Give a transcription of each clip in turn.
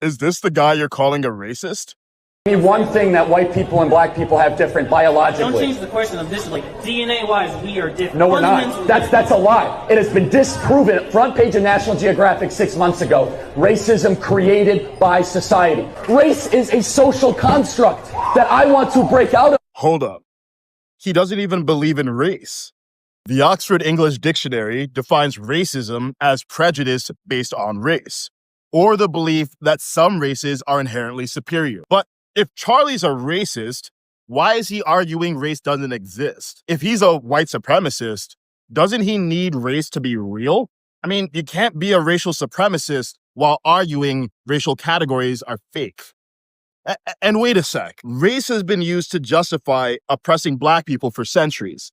Is this the guy you're calling a racist? Me one thing that white people and black people have different biologically. Don't change the question of this. Like DNA-wise, we are different. No, we're not. That's a lie. It has been disproven. Front page of National Geographic 6 months ago. Racism created by society. Race is a social construct that I want to break out of. Hold up. He doesn't even believe in race. The Oxford English Dictionary defines racism as prejudice based on race, or the belief that some races are inherently superior. But if Charlie's a racist, why is he arguing race doesn't exist? If he's a white supremacist, doesn't he need race to be real? I mean, you can't be a racial supremacist while arguing racial categories are fake. And wait a sec, race has been used to justify oppressing black people for centuries.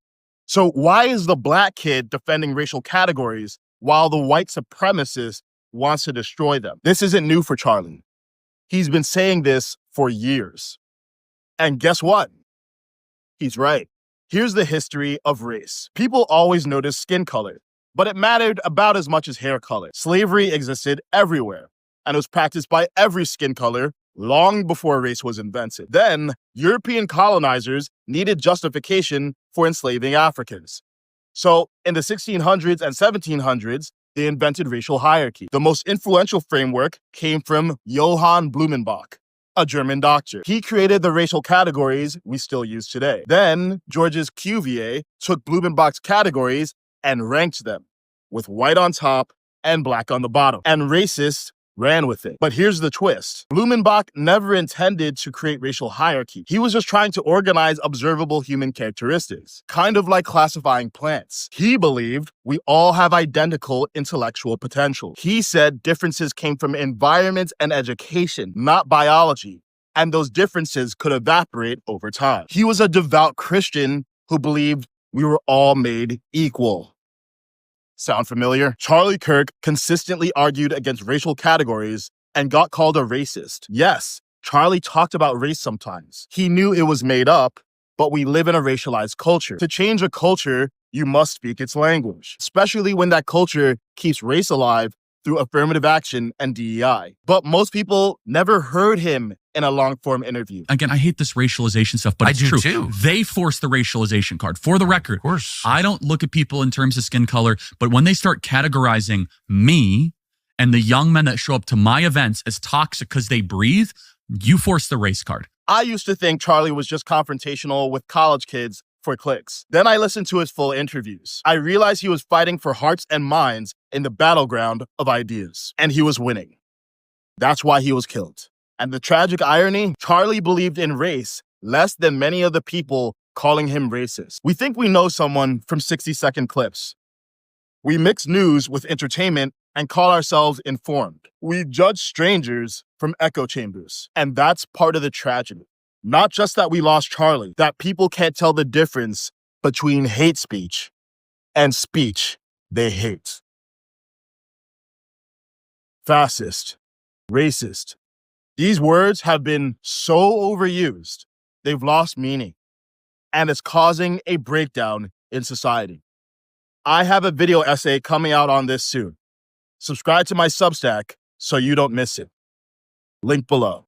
So why is the black kid defending racial categories while the white supremacist wants to destroy them? This isn't new for Charlie. He's been saying this for years. And guess what? He's right. Here's the history of race. People always noticed skin color, but it mattered about as much as hair color. Slavery existed everywhere and was practiced by every skin color long before race was invented. Then, European colonizers needed justification for enslaving Africans. So, in the 1600s and 1700s, they invented racial hierarchy. The most influential framework came from Johann Blumenbach, a German doctor. He created the racial categories we still use today. Then, Georges Cuvier took Blumenbach's categories and ranked them, with white on top and black on the bottom. And racists ran with it. But here's the twist. Blumenbach never intended to create racial hierarchy. He was just trying to organize observable human characteristics, kind of like classifying plants. He believed we all have identical intellectual potential. He said differences came from environment and education, not biology, and those differences could evaporate over time. He was a devout Christian who believed we were all made equal. Sound familiar? Charlie Kirk consistently argued against racial categories and got called a racist. Yes, Charlie talked about race sometimes. He knew it was made up, but we live in a racialized culture. To change a culture, you must speak its language, especially when that culture keeps race alive through affirmative action and DEI. But most people never heard him in a long-form interview. Again, I hate this racialization stuff, but it's true. Too. They force the racialization card. For the record, of course. I don't look at people in terms of skin color, but when they start categorizing me and the young men that show up to my events as toxic because they breathe, you force the race card. I used to think Charlie was just confrontational with college kids for clicks. Then I listened to his full interviews. I realized he was fighting for hearts and minds in the battleground of ideas, and he was winning. That's why he was killed. And the tragic irony, Charlie believed in race less than many of the people calling him racist. We think we know someone from 60-second clips. We mix news with entertainment and call ourselves informed. We judge strangers from echo chambers. And that's part of the tragedy. Not just that we lost Charlie, that people can't tell the difference between hate speech and speech they hate. Fascist, racist. These words have been so overused, they've lost meaning, and it's causing a breakdown in society. I have a video essay coming out on this soon. Subscribe to my Substack so you don't miss it. Link below.